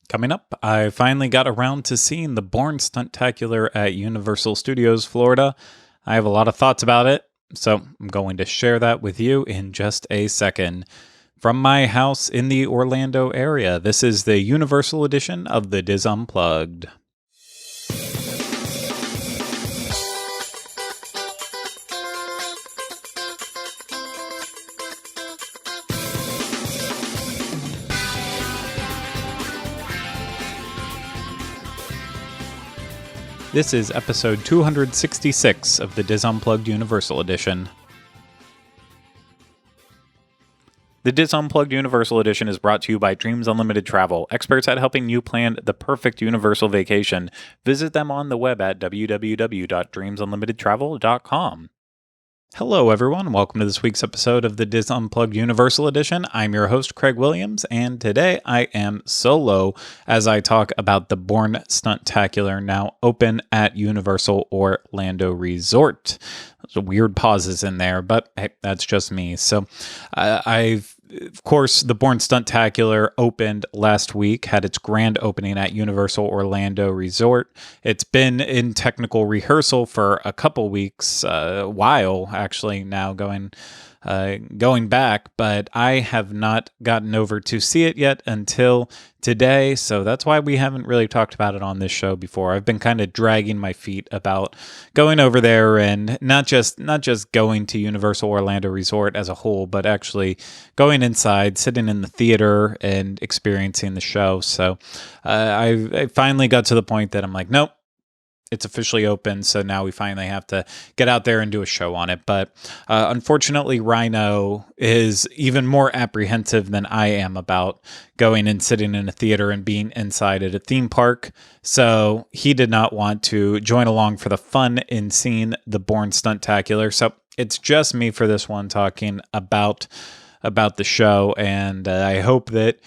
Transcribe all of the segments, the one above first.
Coming up, I finally got around to seeing the Bourne Stuntacular at Universal Studios Florida. I have a lot of thoughts about it, so I'm going to share that with you in just a second. From my house in the Orlando area, this is the Universal edition of the Diz Unplugged. This is episode 266 of the Diz Unplugged Universal Edition. The Diz Unplugged Universal Edition is brought to you by Dreams Unlimited Travel, experts at helping you plan the perfect Universal vacation. Visit them on the web at www.dreamsunlimitedtravel.com. Hello, everyone. Welcome to this week's episode of the Diz Unplugged Universal Edition. I'm your host, Craig Williams, and today I am solo as I talk about the Bourne Stuntacular, now open at Universal Orlando Resort. There's weird pauses in there, but hey, that's just me. So of course, the Bourne Stuntacular opened last week, had its grand opening at Universal Orlando Resort. It's been in technical rehearsal for a couple weeks, a while actually now going back, but I have not gotten over to see it yet until today, so that's why we haven't really talked about it on this show before. I've been kind of dragging my feet about going over there and not just going to Universal Orlando Resort as a whole, but actually going inside, sitting in the theater and experiencing the show. So I finally got to the point that I'm like, nope, it's officially open, so now we finally have to get out there and do a show on it. But unfortunately, Rhino is even more apprehensive than I am about going and sitting in a theater and being inside at a theme park. So he did not want to join along for the fun in seeing the Bourne Stuntacular. So it's just me for this one talking about the show. And I hope that,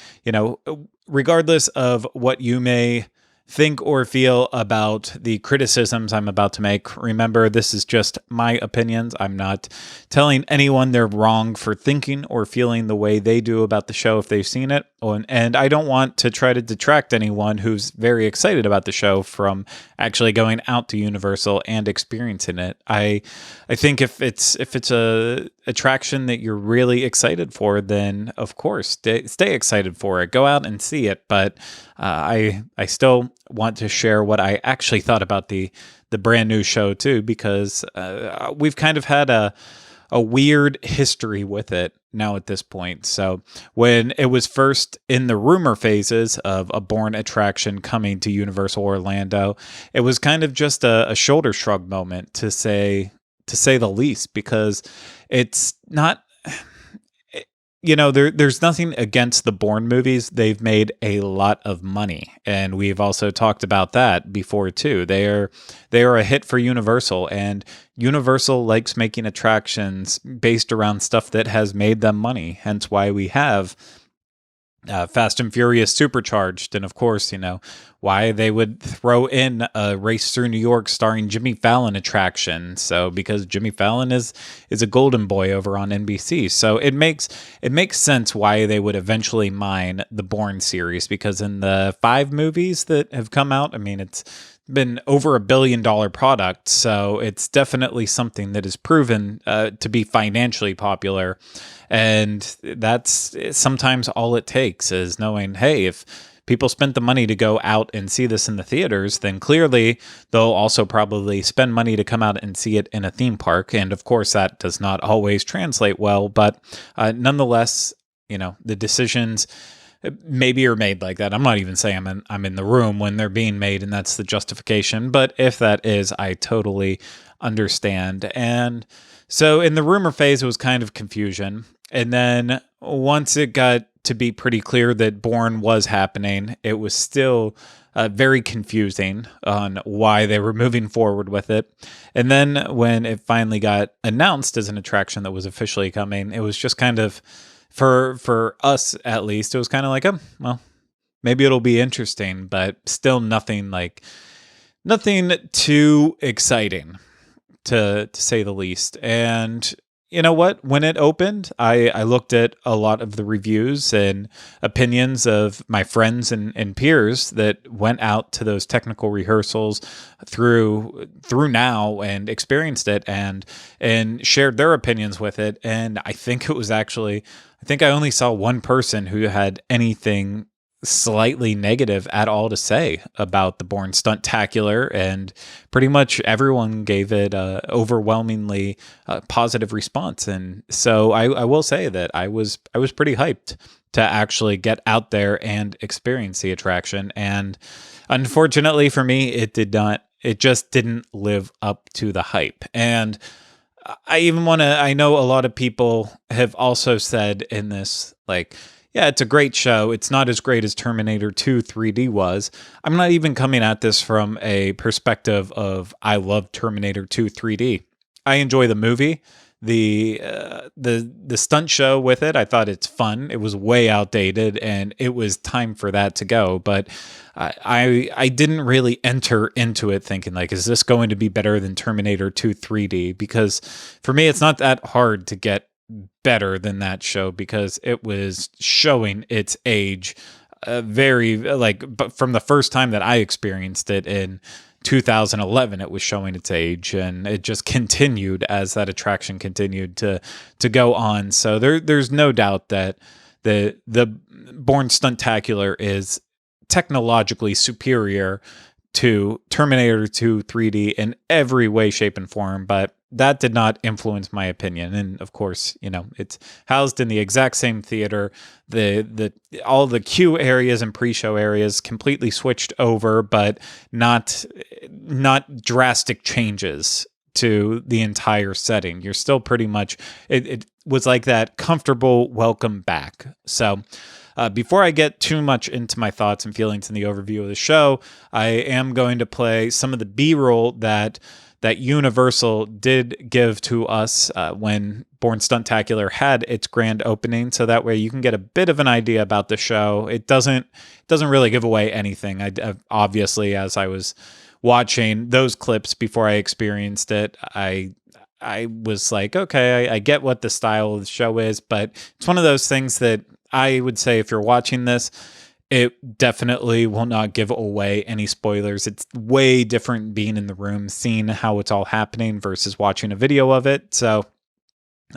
regardless of what you may think or feel about the criticisms I'm about to make, remember, this is just my opinions. I'm not telling anyone they're wrong for thinking or feeling the way they do about the show if they've seen it. And I don't want to try to detract anyone who's very excited about the show from actually going out to Universal and experiencing it. I think if it's a attraction that you're really excited for, then of course stay excited for it. Go out and see it. But I still want to share what I actually thought about the brand new show too, because we've kind of had a weird history with it now at this point. So when it was first in the rumor phases of a Bourne attraction coming to Universal Orlando, it was kind of just a shoulder shrug moment to say the least, because it's not, there's nothing against the Bourne movies. They've made a lot of money, and we've also talked about that before too. They are a hit for Universal, and Universal likes making attractions based around stuff that has made them money. Hence why we have Fast and Furious Supercharged, and of course, why they would throw in a Race Through New York starring Jimmy Fallon attraction. So because Jimmy Fallon is a golden boy over on NBC, so it makes sense why they would eventually mine the Bourne series, because in the 5 movies that have come out, I mean, it's been over $1 billion product, so it's definitely something that is proven to be financially popular. And that's sometimes all it takes, is knowing, hey, if people spent the money to go out and see this in the theaters, then clearly they'll also probably spend money to come out and see it in a theme park. And of course, that does not always translate well, but nonetheless, the decisions maybe are made like that. I'm not even saying I'm in the room when they're being made, and that's the justification. But if that is, I totally understand. And so in the rumor phase, it was kind of confusion. And then once it got to be pretty clear that Bourne was happening, it was still very confusing on why they were moving forward with it. And then when it finally got announced as an attraction that was officially coming, it was just kind of, for us at least, it was kind of like, oh, well, maybe it'll be interesting, but still nothing too exciting, to say the least. And you know what? When it opened, I looked at a lot of the reviews and opinions of my friends and peers that went out to those technical rehearsals through now and experienced it and shared their opinions with it. And I think it was actually, I think I only saw one person who had anything slightly negative at all to say about the Bourne Stuntacular, and pretty much everyone gave it a overwhelmingly positive response. And so I will say that I was pretty hyped to actually get out there and experience the attraction. And unfortunately for me, it did not. It just didn't live up to the hype. And I know a lot of people have also said in this, like, yeah, it's a great show. It's not as great as Terminator 2 3D was. I'm not even coming at this from a perspective of I love Terminator 2 3D. I enjoy the movie. The stunt show with it, I thought it's fun. It was way outdated, and it was time for that to go. But I didn't really enter into it thinking, like, is this going to be better than Terminator 2 3D? Because for me, it's not that hard to get better than that show, because it was showing its age but from the first time that I experienced it in 2011, it was showing its age, and it just continued as that attraction continued to go on. So there's no doubt that the Bourne Stuntacular is technologically superior to Terminator 2 3D in every way, shape, and form, but that did not influence my opinion. And of course, it's housed in the exact same theater. All the queue areas and pre-show areas completely switched over, but not drastic changes to the entire setting. You're still pretty much, it was like that comfortable welcome back. So before I get too much into my thoughts and feelings in the overview of the show, I am going to play some of the B-roll that Universal did give to us when Bourne Stuntacular had its grand opening, so that way you can get a bit of an idea about the show. It doesn't really give away anything. Obviously, as I was watching those clips before I experienced it, I was like, okay, I get what the style of the show is, but it's one of those things that I would say if you're watching this, it definitely will not give away any spoilers. It's way different being in the room, seeing how it's all happening versus watching a video of it. So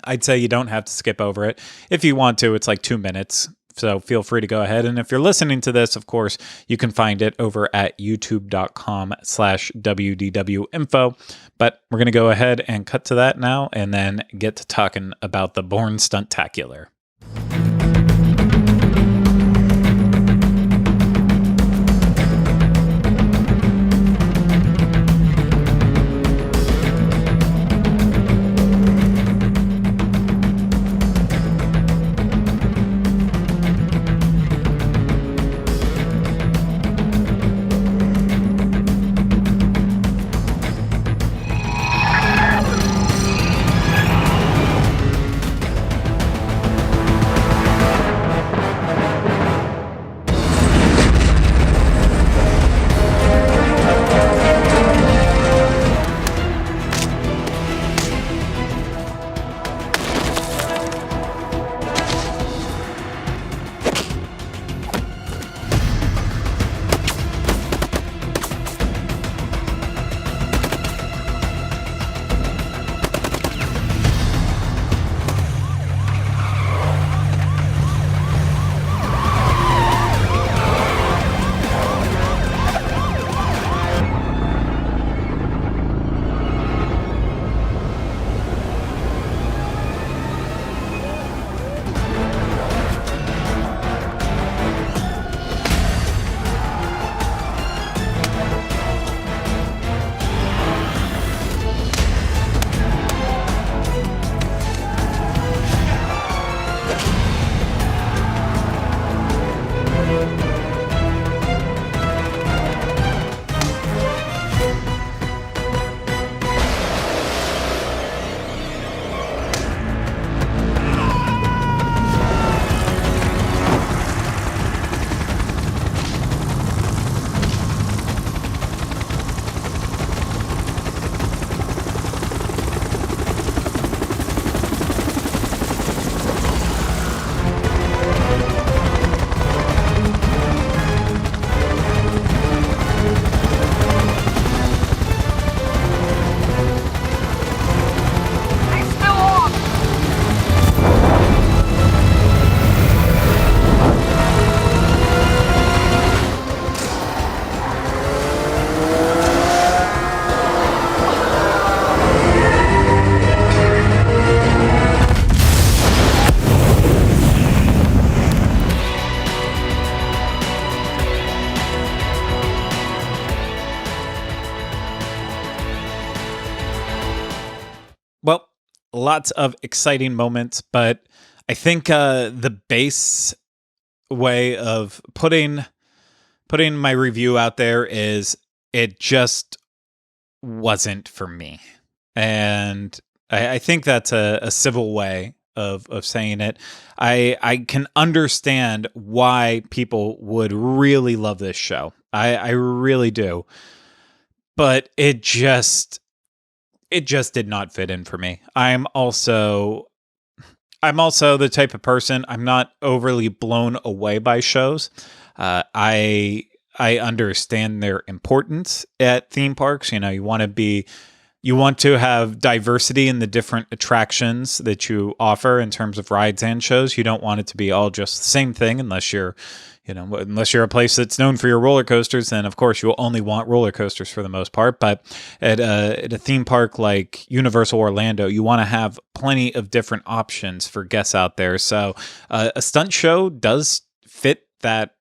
I'd say you don't have to skip over it. If you want to, it's like 2 minutes. So feel free to go ahead. And if you're listening to this, of course, you can find it over at youtube.com/WDWinfo. But we're going to go ahead and cut to that now and then get to talking about the Bourne Stuntacular. lots of exciting moments, but I think the base way of putting my review out there is it just wasn't for me. And I think that's a civil way of saying it. I can understand why people would really love this show. I really do. But it just did not fit in for me. I'm also the type of person, I'm not overly blown away by shows. I understand their importance at theme parks. You want to have diversity in the different attractions that you offer in terms of rides and shows. You don't want it to be all just the same thing unless you're a place that's known for your roller coasters, then of course you'll only want roller coasters for the most part. But at a theme park like Universal Orlando, you want to have plenty of different options for guests out there. So a stunt show does fit that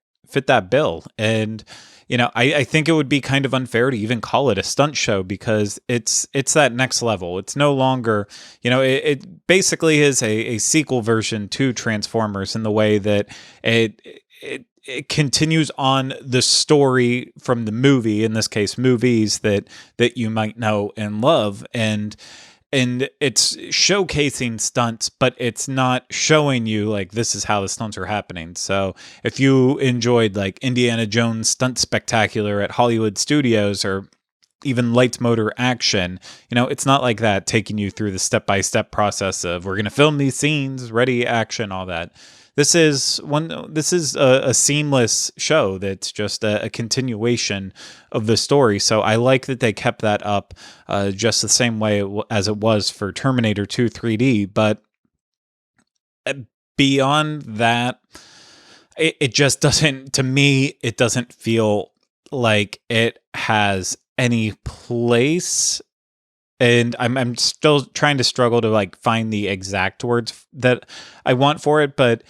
bill. And I think it would be kind of unfair to even call it a stunt show because it's that next level. It's no longer, it basically is a sequel version to Transformers in the way that it continues on the story from the movie, in this case, movies that you might know and love. And it's showcasing stunts, but it's not showing you like this is how the stunts are happening. So if you enjoyed like Indiana Jones Stunt Spectacular at Hollywood Studios or even Lights Motor Action, it's not like that taking you through the step-by-step process of we're going to film these scenes, ready, action, all that. This is a seamless show that's just a continuation of the story. So I like that they kept that up just the same way as it was for Terminator 2 3D. But beyond that, it just doesn't, to me, it doesn't feel like it has any place. And I'm still trying to struggle to like find the exact words that I want for it. But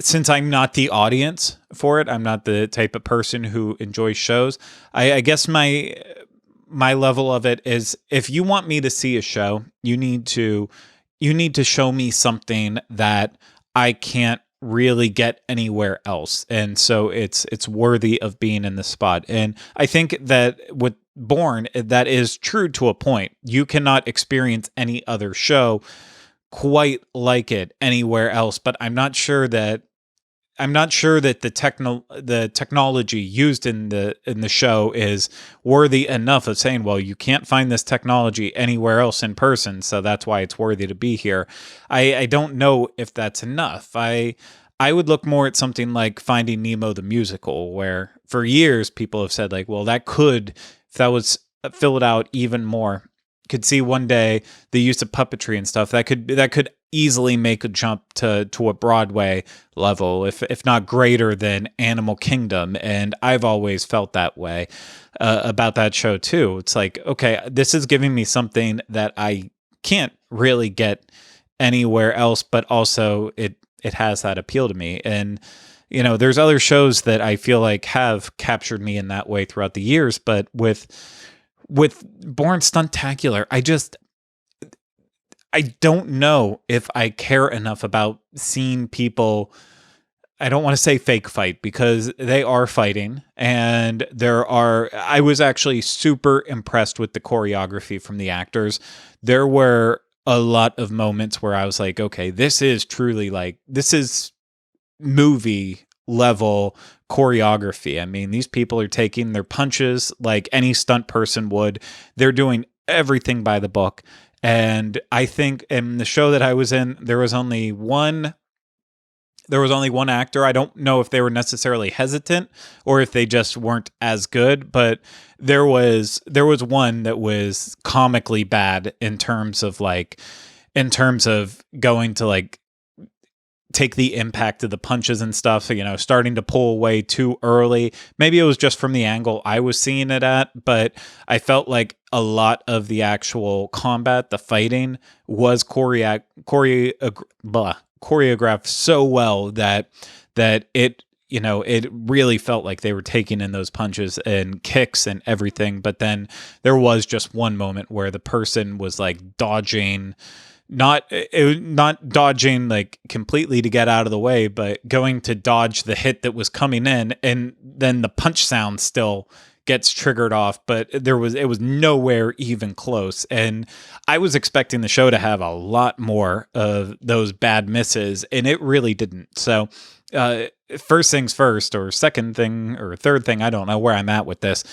since I'm not the audience for it, I'm not the type of person who enjoys shows. I guess my level of it is, if you want me to see a show, you need to show me something that I can't really get anywhere else. And so it's worthy of being in the spot. And I think that with Bourne, that is true to a point. You cannot experience any other show quite like it anywhere else, but I'm not sure that the technology used in the show is worthy enough of saying, well, you can't find this technology anywhere else in person, so that's why it's worthy to be here. I don't know if that's enough. I would look more at something like Finding Nemo the musical, where for years people have said like, well, if that was filled out even more, could see one day the use of puppetry and stuff that could easily make a jump to a Broadway level, if not greater than Animal Kingdom. And I've always felt that way about that show too. It's like, okay, this is giving me something that I can't really get anywhere else, but also it has that appeal to me. And there's other shows that I feel like have captured me in that way throughout the years, but with Bourne Stuntacular, I don't know if I care enough about seeing people. I don't want to say fake fight because they are fighting, and I was actually super impressed with the choreography from the actors. There were a lot of moments where I was like, okay, this is movie level choreography. I mean, these people are taking their punches like any stunt person would. They're doing everything by the book. And I think in the show that I was in, there was only one actor. I don't know if they were necessarily hesitant or if they just weren't as good, but there was one that was comically bad in terms of going to like take the impact of the punches and stuff, starting to pull away too early. Maybe it was just from the angle I was seeing it at, but I felt like a lot of the actual combat, the fighting, was choreographed so well that it, it really felt like they were taking in those punches and kicks and everything. But then there was just one moment where the person was like dodging, not dodging like completely to get out of the way, but going to dodge the hit that was coming in, and then the punch sound still gets triggered off, but it was nowhere even close. And I was expecting the show to have a lot more of those bad misses, and it really didn't. So first things first, or second thing, or third thing, I don't know where I'm at with this.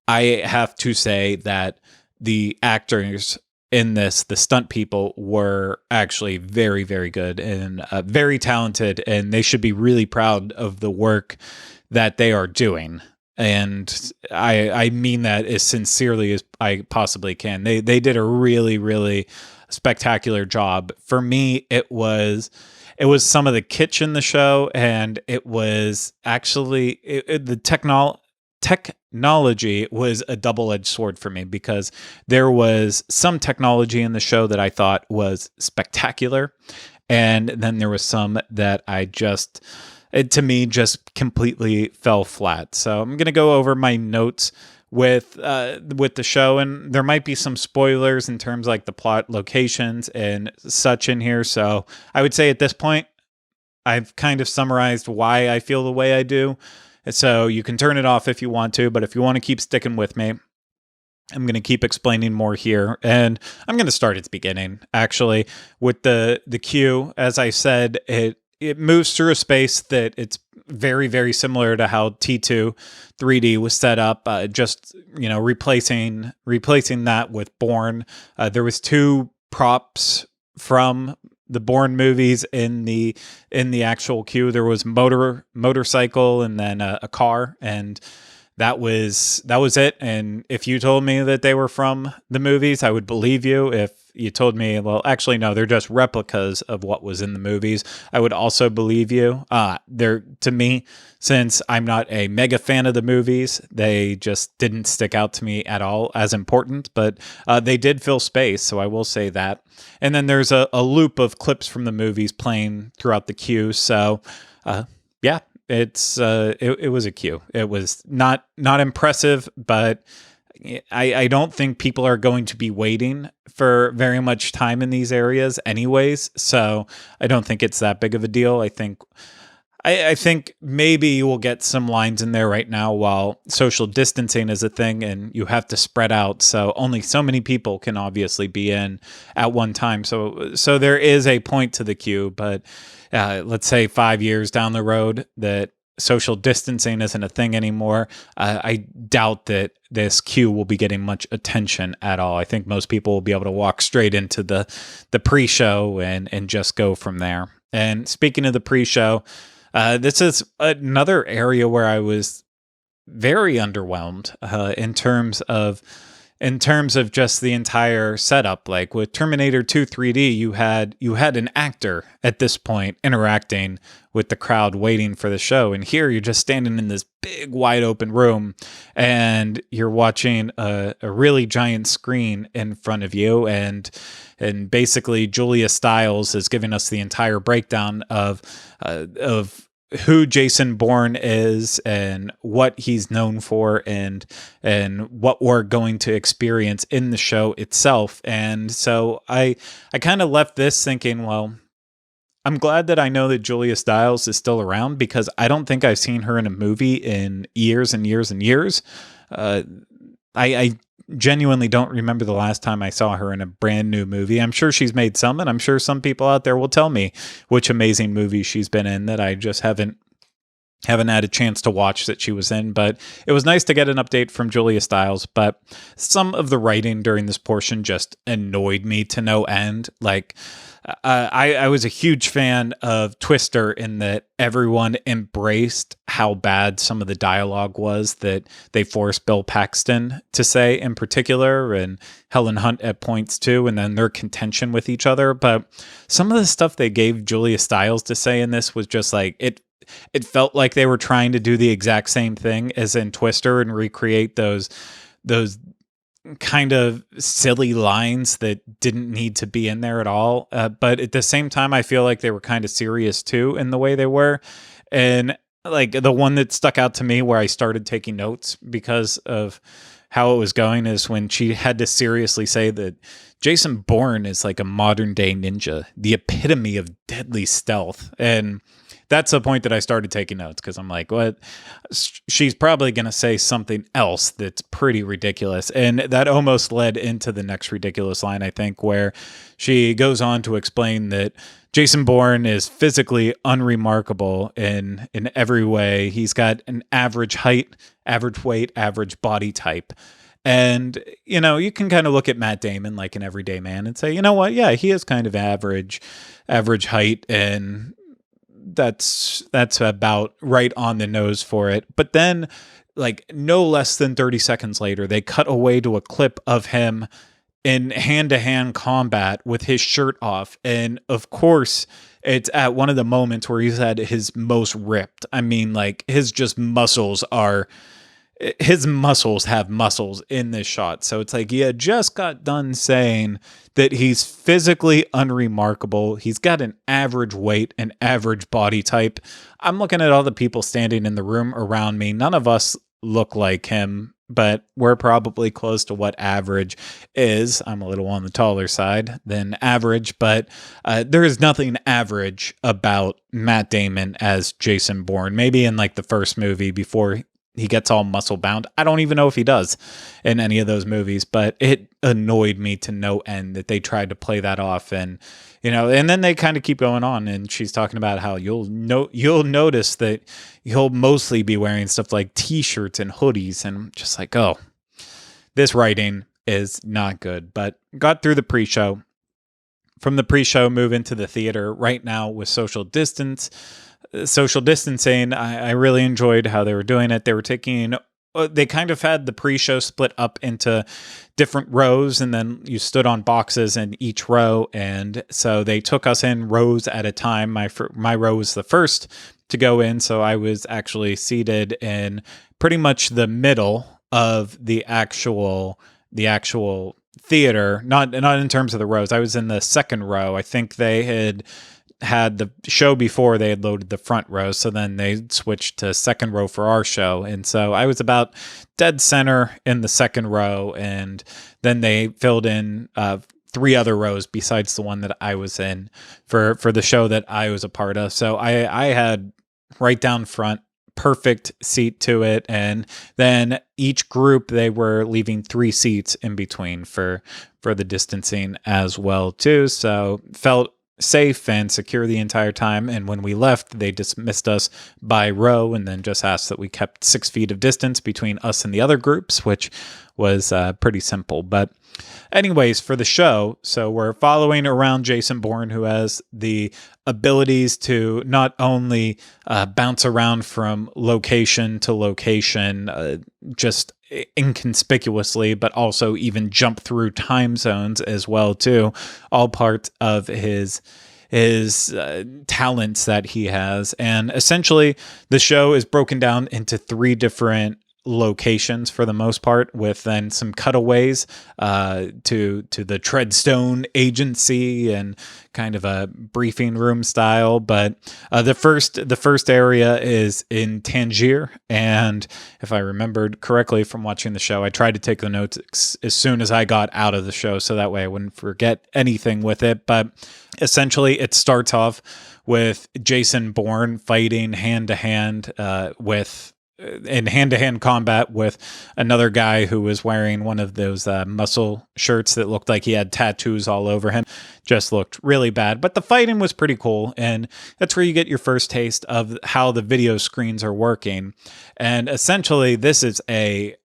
I have to say that the actors in this, the stunt people, were actually very, very good and very talented, and they should be really proud of the work that they are doing. And I mean that as sincerely as I possibly can. They did a really, really spectacular job. For me, it was some of the kitsch in the show, and it was actually the technology was a double-edged sword for me, because there was some technology in the show that I thought was spectacular, and then there was some that it to me just completely fell flat. So I'm going to go over my notes with the show, and there might be some spoilers in terms like the plot, locations, and such in here. So I would say at this point, I've kind of summarized why I feel the way I do. So you can turn it off if you want to, but if you want to keep sticking with me, I'm going to keep explaining more here, and I'm going to start at the beginning, actually, with the cue. As I said, it moves through a space that it's very, very similar to how T2 3D was set up, just, replacing that with Bourne. There was two props from the Bourne movies in the actual queue. There was motorcycle, and then a car, and that was it. And if you told me that they were from the movies, I would believe you. If you told me, well, actually, no, they're just replicas of what was in the movies, I would also believe you. To me, since I'm not a mega fan of the movies, they just didn't stick out to me at all as important, but they did fill space, so I will say that. And then there's a loop of clips from the movies playing throughout the queue, so yeah. It was a queue. It was not impressive, but I don't think people are going to be waiting for very much time in these areas anyways. So I don't think it's that big of a deal. I think maybe you will get some lines in there right now while social distancing is a thing and you have to spread out. So only so many people can obviously be in at one time. So there is a point to the queue, but let's say 5 years down the road that social distancing isn't a thing anymore, I doubt that this queue will be getting much attention at all. I think most people will be able to walk straight into the pre-show and just go from there. And speaking of the pre-show, this is another area where I was very underwhelmed in terms of just the entire setup. Like with Terminator 2 3D, you had an actor at this point interacting with the crowd waiting for the show, and here you're just standing in this big wide open room and you're watching a really giant screen in front of you, and basically Julia Stiles is giving us the entire breakdown of who Jason Bourne is and what he's known for, and what we're going to experience in the show itself. And so I kind of left this thinking, well, I'm glad that I know that Julia Stiles is still around, because I don't think I've seen her in a movie in years and years and years. I genuinely don't remember the last time I saw her in a brand new movie. I'm sure she's made some, and I'm sure some people out there will tell me which amazing movies she's been in that I just haven't had a chance to watch that she was in. But it was nice to get an update from Julia Stiles. But some of the writing during this portion just annoyed me to no end. Like, I was a huge fan of Twister in that everyone embraced how bad some of the dialogue was that they forced Bill Paxton to say in particular, and Helen Hunt at points too, and then their contention with each other. But some of the stuff they gave Julia Stiles to say in this was just like, it felt like they were trying to do the exact same thing as in Twister and recreate those kind of silly lines that didn't need to be in there at all. But at the same time, I feel like they were kind of serious too in the way they were. And like the one that stuck out to me where I started taking notes because of how it was going is when she had to seriously say that Jason Bourne is like a modern day ninja, the epitome of deadly stealth. And that's the point that I started taking notes because I'm like, what? She's probably going to say something else that's pretty ridiculous. And that almost led into the next ridiculous line, I think, where she goes on to explain that Jason Bourne is physically unremarkable in every way. He's got an average height, average weight, average body type. And, you can kind of look at Matt Damon like an everyday man and say, you know what? Yeah, he is kind of average height, and that's about right on the nose for it. But then, like, no less than 30 seconds later, they cut away to a clip of him in hand-to-hand combat with his shirt off. And of course, it's at one of the moments where he's at his most ripped. I mean, like, his muscles have muscles in this shot. So it's like he had just got done saying that he's physically unremarkable. He's got an average weight, an average body type. I'm looking at all the people standing in the room around me. None of us look like him, but we're probably close to what average is. I'm a little on the taller side than average, but there is nothing average about Matt Damon as Jason Bourne. Maybe in like the first movie before he gets all muscle bound. I don't even know if he does in any of those movies, but it annoyed me to no end that they tried to play that off. And, and then they kind of keep going on, and she's talking about how you'll notice that he'll mostly be wearing stuff like t-shirts and hoodies. And I'm just like, oh, this writing is not good. But got through the pre-show. From the pre-show, move into the theater right now with social distancing. I really enjoyed how they were doing it. They were they kind of had the pre-show split up into different rows, and then you stood on boxes in each row. And so they took us in rows at a time. My row was the first to go in. So I was actually seated in pretty much the middle of the actual theater, not in terms of the rows. I was in the second row. I think they had the show before they had loaded the front row, so then they switched to second row for our show. And so I was about dead center in the second row, and then they filled in 3 other rows besides the one that I was in for the show that I was a part of. So I had right down front, perfect seat to it. And then each group, they were leaving 3 seats in between for the distancing as well too. So felt safe and secure the entire time. And when we left, they dismissed us by row and then just asked that we kept 6 feet of distance between us and the other groups, which was pretty simple. But anyways, for the show, so we're following around Jason Bourne, who has the abilities to not only bounce around from location to location just inconspicuously, but also even jump through time zones as well too, all part of his talents that he has. And essentially the show is broken down into 3 different locations for the most part, with then some cutaways to the Treadstone Agency and kind of a briefing room style. But the first area is in Tangier, and if I remembered correctly from watching the show, I tried to take the notes as soon as I got out of the show, so that way I wouldn't forget anything with it. But essentially, it starts off with Jason Bourne fighting hand to hand in hand-to-hand combat with another guy who was wearing one of those muscle shirts that looked like he had tattoos all over him. Just looked really bad. But the fighting was pretty cool, and that's where you get your first taste of how the video screens are working. And essentially, this is a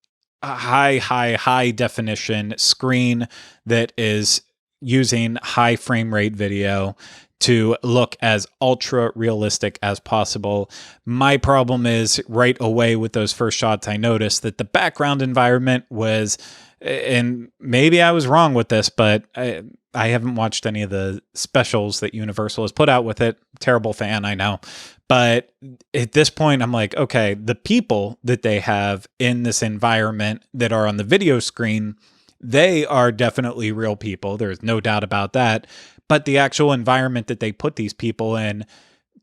high definition screen that is using high frame rate video to look as ultra realistic as possible. My problem is right away with those first shots, I noticed that the background environment was, and maybe I was wrong with this, but I haven't watched any of the specials that Universal has put out with it. Terrible fan, I know. But at this point, I'm like, okay, the people that they have in this environment that are on the video screen, they are definitely real people. There's no doubt about that. But the actual environment that they put these people in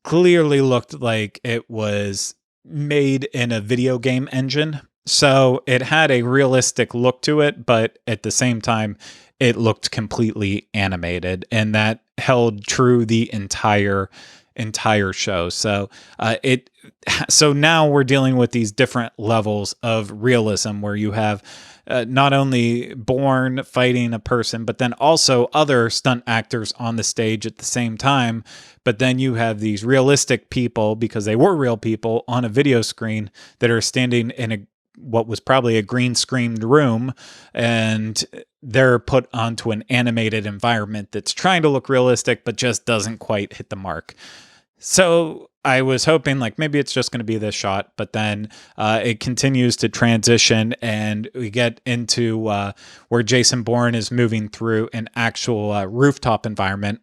clearly looked like it was made in a video game engine. So it had a realistic look to it, but at the same time, it looked completely animated, and that held true the entire show. So now we're dealing with these different levels of realism where you have not only Bourne fighting a person, but then also other stunt actors on the stage at the same time. But then you have these realistic people, because they were real people, on a video screen that are standing in what was probably a green screened room, and they're put onto an animated environment that's trying to look realistic, but just doesn't quite hit the mark. So I was hoping like maybe it's just going to be this shot, but then it continues to transition, and we get into where Jason Bourne is moving through an actual rooftop environment,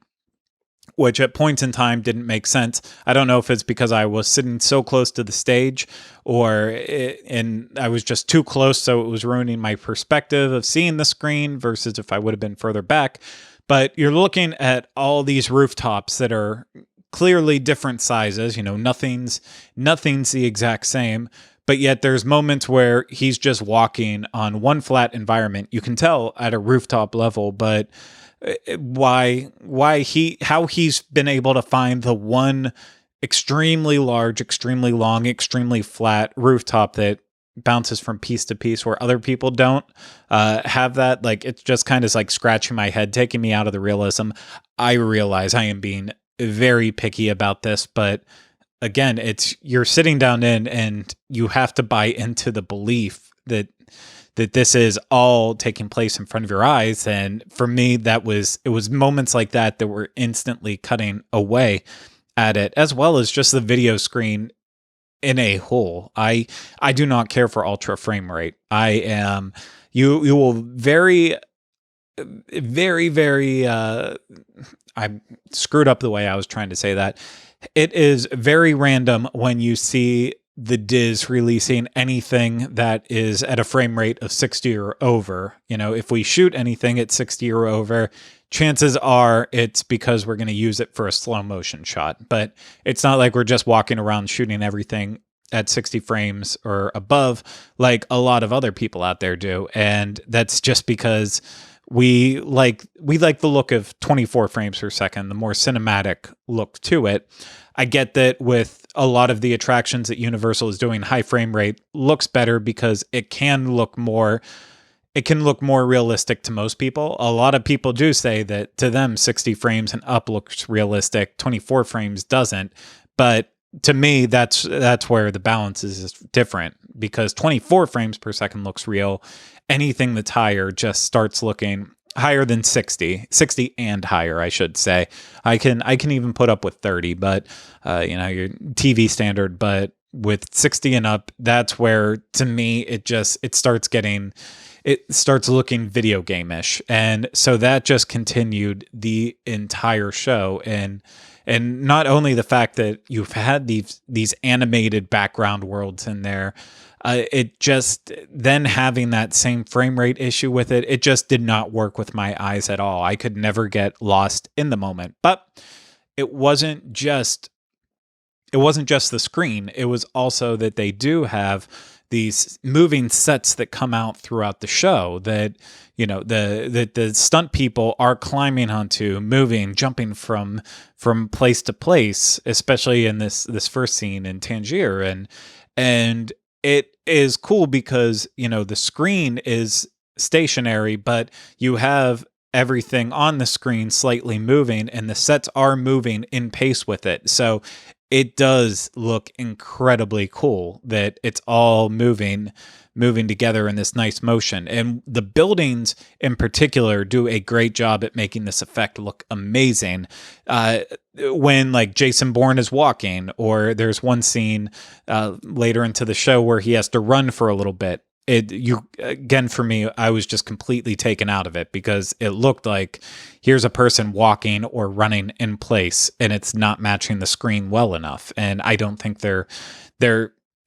which at points in time didn't make sense. I don't know if it's because I was sitting so close to the stage, and I was just too close, so it was ruining my perspective of seeing the screen versus if I would have been further back. But you're looking at all these rooftops that are clearly different sizes. Nothing's the exact same, but yet there's moments where he's just walking on one flat environment. You can tell at a rooftop level, but how he's been able to find the one extremely large, extremely long, extremely flat rooftop that bounces from piece to piece where other people don't have that. Like, it's just kind of like scratching my head, taking me out of the realism. I realize I am being very picky about this, but again, you're sitting down and you have to buy into the belief that this is all taking place in front of your eyes. And for me, it was moments like that were instantly cutting away at it, as well as just the video screen in a whole. I do not care for ultra frame rate. You will very, very, I screwed up the way I was trying to say that. It is very random when you see the Diz releasing anything that is at a frame rate of 60 or over. If we shoot anything at 60 or over, chances are it's because we're going to use it for a slow motion shot. But it's not like we're just walking around shooting everything at 60 frames or above like a lot of other people out there do. And that's just because we like the look of 24 frames per second, the more cinematic look to it. I get that with a lot of the attractions that Universal is doing, high frame rate looks better because it can look more realistic to most people. A lot of people do say that to them 60 frames and up looks realistic, 24 frames doesn't. But to me, that's where the balance is different, because 24 frames per second looks real. Anything that's higher just starts looking higher than 60 and higher, I should say. I can even put up with 30, but your TV standard, but with 60 and up, that's where, to me, it starts looking video game-ish. And so that just continued the entire show. And not only the fact that you've had these animated background worlds in there, it just, then having that same frame rate issue with it, it just did not work with my eyes at all. I could never get lost in the moment. But it wasn't just the screen. It was also that they do have these moving sets that come out throughout the show that, the stunt people are climbing onto, moving, jumping from place to place, especially in this first scene in Tangier. And it is cool because, the screen is stationary, but you have everything on the screen slightly moving, and the sets are moving in pace with it. So it does look incredibly cool that it's all moving together in this nice motion. And the buildings in particular do a great job at making this effect look amazing. When like Jason Bourne is walking, or there's one scene later into the show where he has to run for a little bit. Again, for me, I was just completely taken out of it because it looked like here's a person walking or running in place, and it's not matching the screen well enough. And I don't think there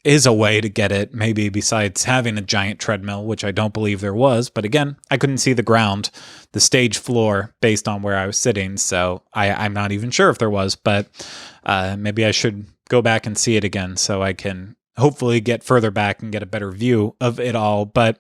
is a way to get it, maybe besides having a giant treadmill, which I don't believe there was. But again, I couldn't see the ground, the stage floor, based on where I was sitting. So I'm not even sure if there was, but maybe I should go back and see it again so I can hopefully get further back and get a better view of it all. But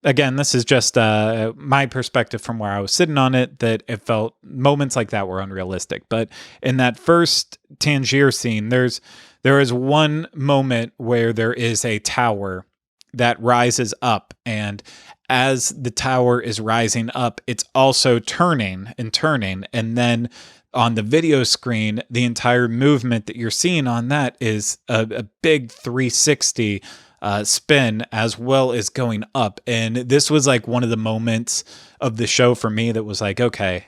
again, this is just my perspective from where I was sitting on it, that it felt moments like that were unrealistic. But in that first Tangier scene, there is one moment where there is a tower that rises up, and as the tower is rising up, it's also turning and turning, and then on the video screen, the entire movement that you're seeing on that is a big 360 spin, as well as going up. And this was like one of the moments of the show for me that was like, okay,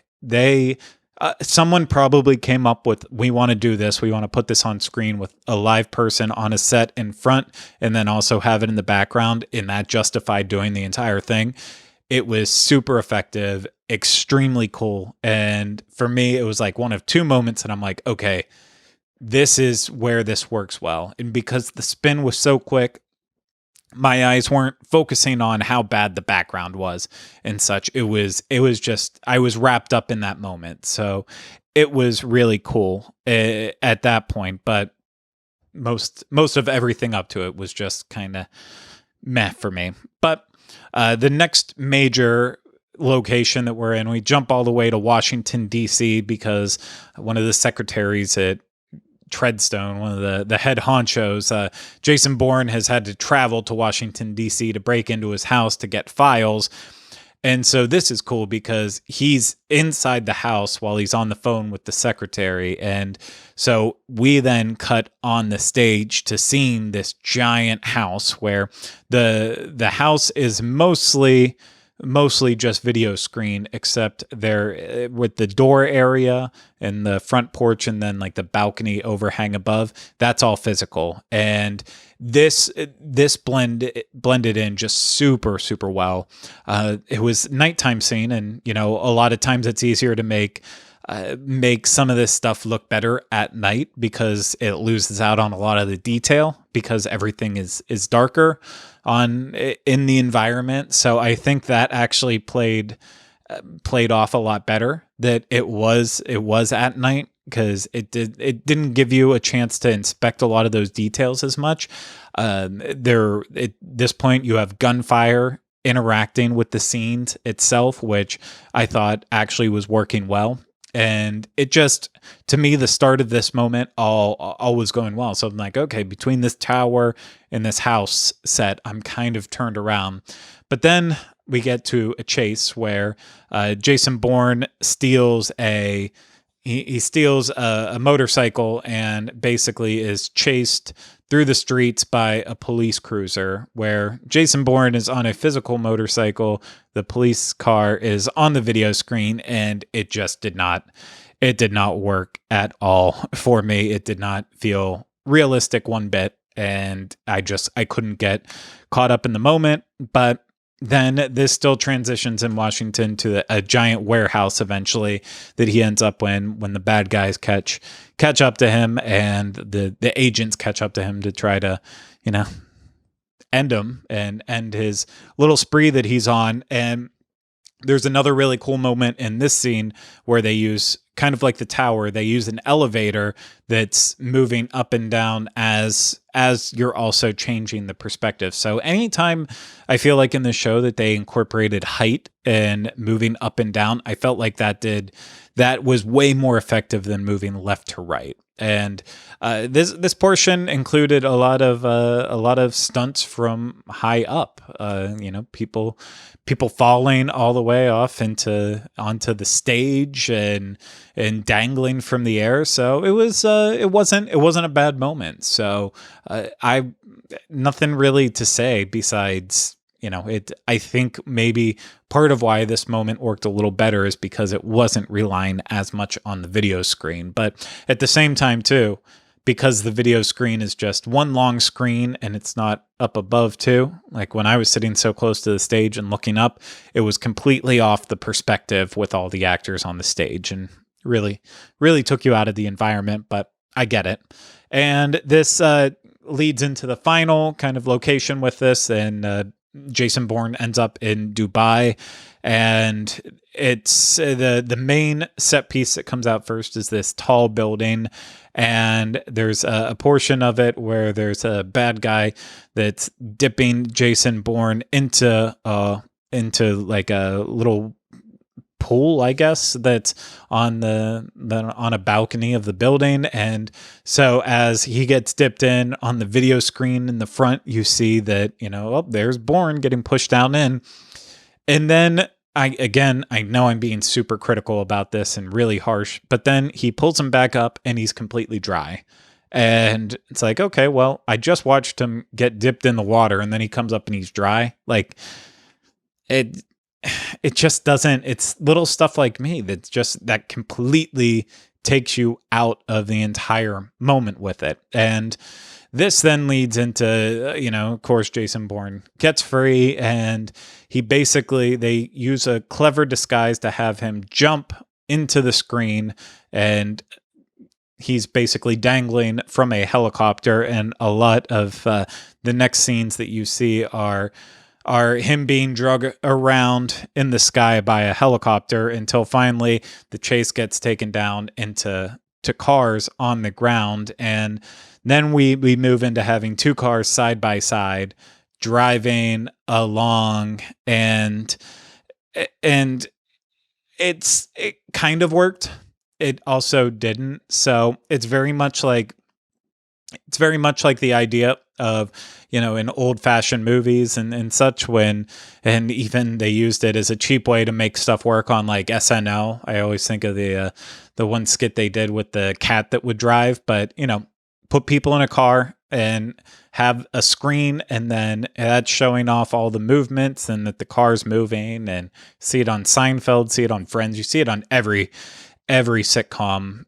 someone probably came up with, we want to do this. We want to put this on screen with a live person on a set in front, and then also have it in the background, and that justified doing the entire thing. It was super effective, extremely cool. And for me, it was like one of two moments that I'm like, okay, this is where this works well. And because the spin was so quick, my eyes weren't focusing on how bad the background was and such. It was just, I was wrapped up in that moment. So it was really cool at that point. But most of everything up to it was just kind of meh for me. But the next major location that we're in, we jump all the way to Washington, D.C., because one of the secretaries at Treadstone, one of the head honchos, Jason Bourne, has had to travel to Washington, D.C. to break into his house to get files. And so this is cool because he's inside the house while he's on the phone with the secretary. And so we then cut on the stage to seeing this giant house where the house is mostly just video screen, except there with the door area and the front porch and then like the balcony overhang above, that's all physical. And this blended in just super well. It was nighttime scene, and a lot of times it's easier to make some of this stuff look better at night because it loses out on a lot of the detail because everything is darker in the environment. So I think that actually played off a lot better that it was at night, because it didn't give you a chance to inspect a lot of those details as much. At this point you have gunfire interacting with the scenes itself, which I thought actually was working well. And it just, to me, the start of this moment all was going well. So I'm like, okay, between this tower and this house set, I'm kind of turned around. But then we get to a chase where Jason Bourne steals a motorcycle and basically is chased through the streets by a police cruiser, where Jason Bourne is on a physical motorcycle, the police car is on the video screen, and it did not work at all for me. It did not feel realistic one bit, and I couldn't get caught up in the moment. But then this still transitions in Washington to a giant warehouse eventually that he ends up when the bad guys catch up to him, and the agents catch up to him to try to, end him and end his little spree that he's on. And there's another really cool moment in this scene where they use, kind of like the tower, they use an elevator that's moving up and down as you're also changing the perspective. So anytime I feel like in the show that they incorporated height and moving up and down, I felt like that was way more effective than moving left to right. And this portion included a lot of stunts from high up. People falling all the way off onto the stage and dangling from the air. So it wasn't a bad moment. So I nothing really to say besides, I think maybe part of why this moment worked a little better is because it wasn't relying as much on the video screen. But at the same time too, because the video screen is just one long screen and it's not up above too. Like when I was sitting so close to the stage and looking up, it was completely off the perspective with all the actors on the stage, and really took you out of the environment, but I get it. And this leads into the final kind of location with this, and Jason Bourne ends up in Dubai, and it's the main set piece that comes out first is this tall building, And there's a portion of it where there's a bad guy that's dipping Jason Bourne into like a little pool, I guess, that's on on a balcony of the building. And so as he gets dipped in on the video screen in the front, you see that, oh, there's Bourne getting pushed down in. And then I know I'm being super critical about this and really harsh, but then he pulls him back up and he's completely dry. And it's like, okay, well, I just watched him get dipped in the water and then he comes up and he's dry. Like, it just doesn't, it's little stuff like me that completely takes you out of the entire moment with it. And this then leads into, of course, Jason Bourne gets free, and they use a clever disguise to have him jump into the screen, and he's basically dangling from a helicopter. And a lot of the next scenes that you see are him being dragged around in the sky by a helicopter until finally the chase gets taken down into cars on the ground. And then we move into having two cars side by side driving along, and it kind of worked. It also didn't. So it's very much like the idea of, in old fashioned movies and such, and even they used it as a cheap way to make stuff work on like SNL. I always think of the one skit they did with the cat that would drive, but put people in a car and have a screen, and then that's showing off all the movements and that the car's moving, and see it on Seinfeld, see it on Friends, you see it on every sitcom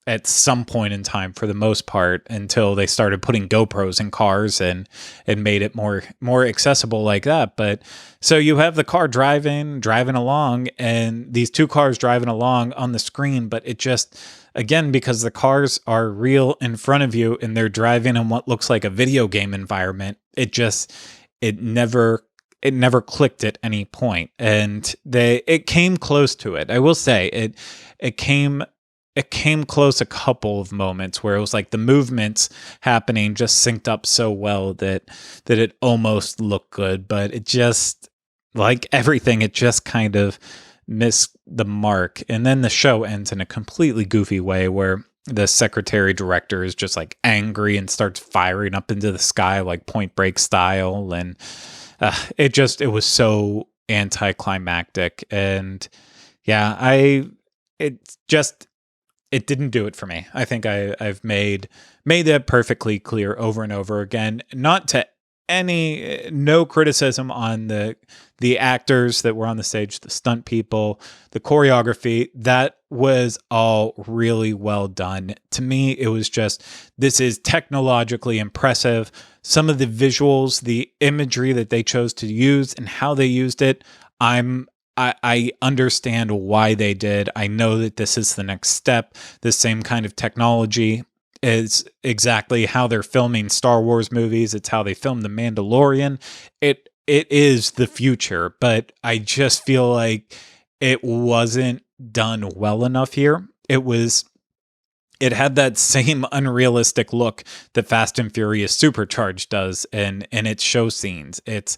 at some point in time, for the most part, until they started putting GoPros in cars and made it more accessible like that. But so you have the car driving along, and these two cars driving along on the screen, but it just, again, because the cars are real in front of you and they're driving in what looks like a video game environment, it never clicked at any point. And it came close to it. I will say it came close a couple of moments where it was like the movements happening just synced up so well that it almost looked good, but it just, like everything, it just kind of missed the mark. And then the show ends in a completely goofy way where the secretary director is just like angry and starts firing up into the sky like Point Break style. And it was so anticlimactic. And yeah, it didn't do it for me. I think I've made that perfectly clear over and over again. Not to no criticism on the actors that were on the stage, the stunt people, the choreography. That was all really well done. To me, it was just, this is technologically impressive. Some of the visuals, the imagery that they chose to use and how they used it, I understand why they did. I know that this is the next step. The same kind of technology is exactly how they're filming Star Wars movies. It's how they filmed The Mandalorian. It is the future, but I just feel like it wasn't done well enough here. It had that same unrealistic look that Fast and Furious Supercharged does in its show scenes. It's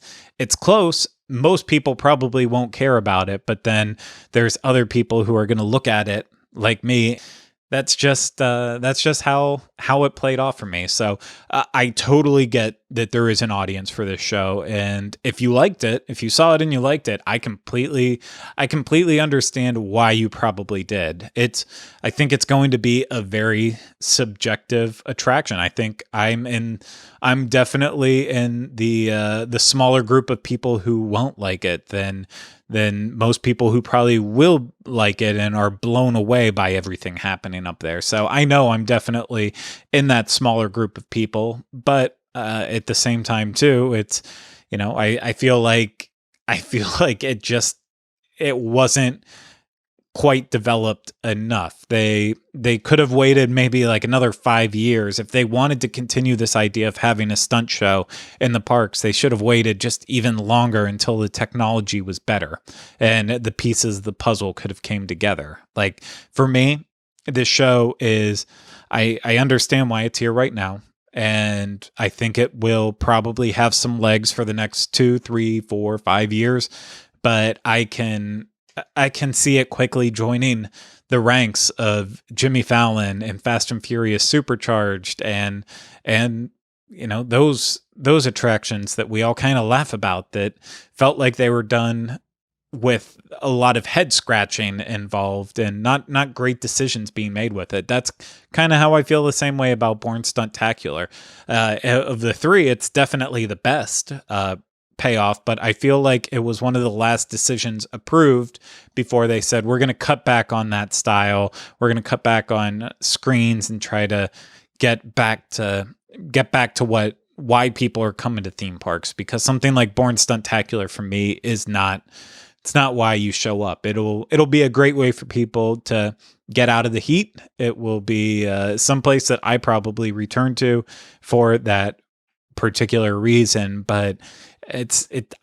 close. Most people probably won't care about it, but then there's other people who are going to look at it like me. That's just how it played off for me. So I totally get that there is an audience for this show, and if you liked it, if you saw it and you liked it, I completely understand why you probably did. I think it's going to be a very subjective attraction. I think I'm definitely in the smaller group of people who won't like it than most people who probably will like it and are blown away by everything happening up there. So I know I'm definitely in that smaller group of people, but at the same time too, it's, I feel like it wasn't quite developed enough. They could have waited maybe like another 5 years. If they wanted to continue this idea of having a stunt show in the parks, they should have waited just even longer until the technology was better and the pieces of the puzzle could have came together. Like, for me, this show is, I understand why it's here right now. And I think it will probably have some legs for the next 2, 3, 4, 5 years. But I can see it quickly joining the ranks of Jimmy Fallon and Fast and Furious Supercharged and those attractions that we all kind of laugh about that felt like they were done with a lot of head scratching involved and not great decisions being made with it. That's kind of how I feel the same way about Bourne Stuntacular. Of the three, it's definitely the best payoff, but I feel like it was one of the last decisions approved before they said, we're going to cut back on that style. We're going to cut back on screens and try to get back to why people are coming to theme parks, because something like Bourne Stuntacular for me is not, it's not why you show up. It'll be a great way for people to get out of the heat. It will be someplace that I probably return to for that particular reason, but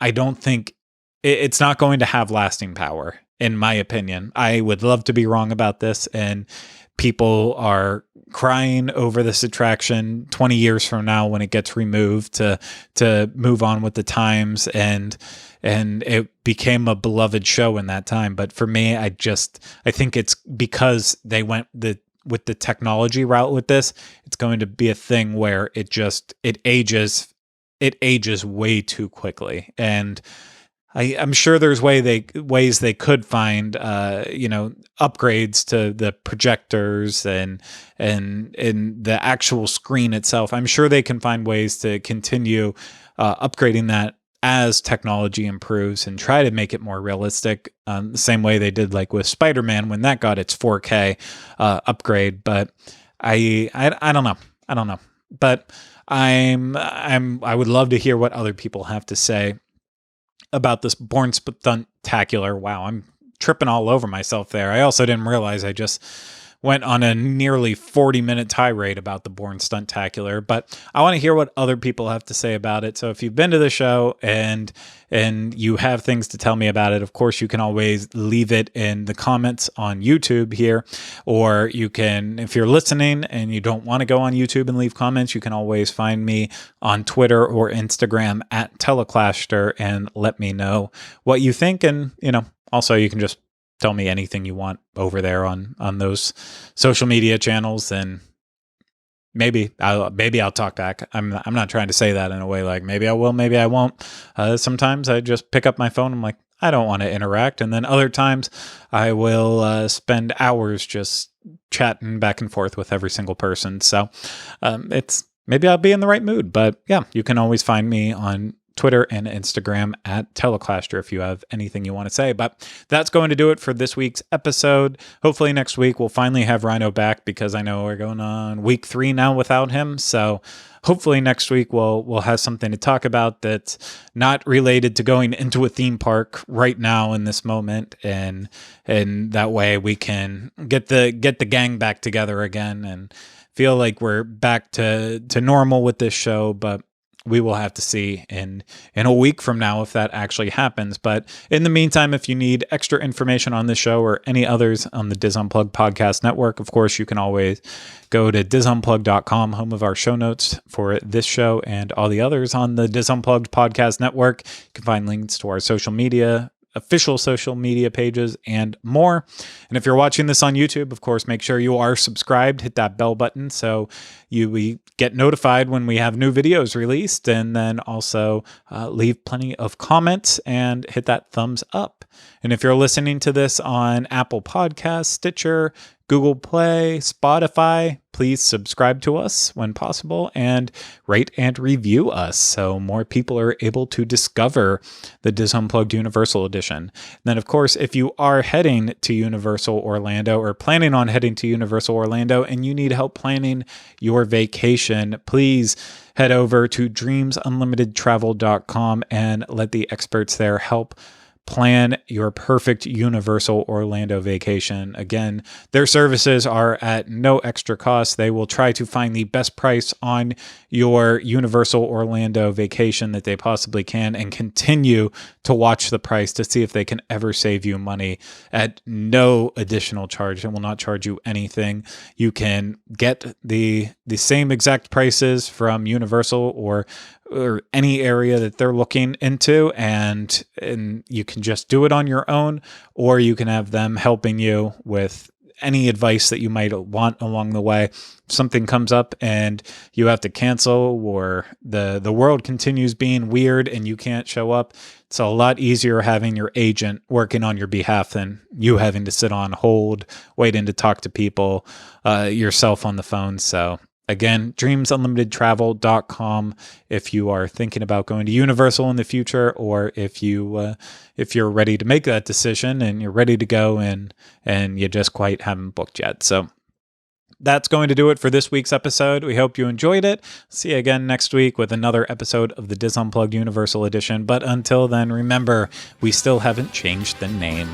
I don't think it's not going to have lasting power, in my opinion. I would love to be wrong about this, and people are crying over this attraction 20 years from now when it gets removed to move on with the times, and it became a beloved show in that time. But for me, I think it's because they went with the technology route with this. It's going to be a thing where it ages way too quickly. And I'm sure there's ways they could find, upgrades to the projectors and the actual screen itself. I'm sure they can find ways to continue upgrading that as technology improves and try to make it more realistic, the same way they did like with Spider-Man when that got its 4K upgrade. But I don't know. But I would love to hear what other people have to say about this Bourne Stuntacular. Wow, I'm tripping all over myself there. I also didn't realize I just went on a nearly 40-minute tirade about the Bourne Stuntacular, but I want to hear what other people have to say about it. So if you've been to the show and you have things to tell me about it, of course, you can always leave it in the comments on YouTube here, or you can, if you're listening and you don't want to go on YouTube and leave comments, you can always find me on Twitter or Instagram at Teleclaster and let me know what you think. And, also you can just tell me anything you want over there on those social media channels, and maybe I'll talk back. I'm not trying to say that in a way like maybe I will, maybe I won't. Sometimes I just pick up my phone. I'm like, I don't want to interact. And then other times I will spend hours just chatting back and forth with every single person. So maybe I'll be in the right mood. But yeah, you can always find me on Twitter and Instagram at Teleclaster if you have anything you want to say. But that's going to do it for this week's episode. Hopefully next week we'll finally have Rhino back, because I know we're going on week 3 now without him. So hopefully next week we'll have something to talk about that's not related to going into a theme park right now in this moment, and that way we can get the gang back together again and feel like we're back to normal with this show. But we will have to see in a week from now if that actually happens. But in the meantime, if you need extra information on this show or any others on the Diz Unplugged podcast network, of course, you can always go to dizunplugged.com, home of our show notes for this show and all the others on the Diz Unplugged podcast network. You can find links to our official social media pages and more. And if you're watching this on YouTube, of course, make sure you are subscribed, hit that bell button so we get notified when we have new videos released, and then also leave plenty of comments and hit that thumbs up. And if you're listening to this on Apple Podcasts, Stitcher, Google Play, Spotify, please subscribe to us when possible and rate and review us so more people are able to discover the Diz Unplugged Universal Edition. And then, of course, if you are heading to Universal Orlando or planning on heading to Universal Orlando and you need help planning your vacation, please head over to dreamsunlimitedtravel.com and let the experts there help plan your perfect Universal Orlando vacation. Again, their services are at no extra cost. They will try to find the best price on your Universal Orlando vacation that they possibly can and continue to watch the price to see if they can ever save you money at no additional charge. They will not charge you anything. You can get the same exact prices from Universal or any area that they're looking into, and you can just do it on your own, or you can have them helping you with any advice that you might want along the way. If something comes up and you have to cancel, or the world continues being weird and you can't show up, it's a lot easier having your agent working on your behalf than you having to sit on hold, waiting to talk to people yourself on the phone. So again, dreamsunlimitedtravel.com if you are thinking about going to Universal in the future, or if you're ready to make that decision and you're ready to go and you just quite haven't booked yet. So that's going to do it for this week's episode. We hope you enjoyed it. See you again next week with another episode of the Dis Unplugged Universal Edition. But until then, remember, we still haven't changed the name.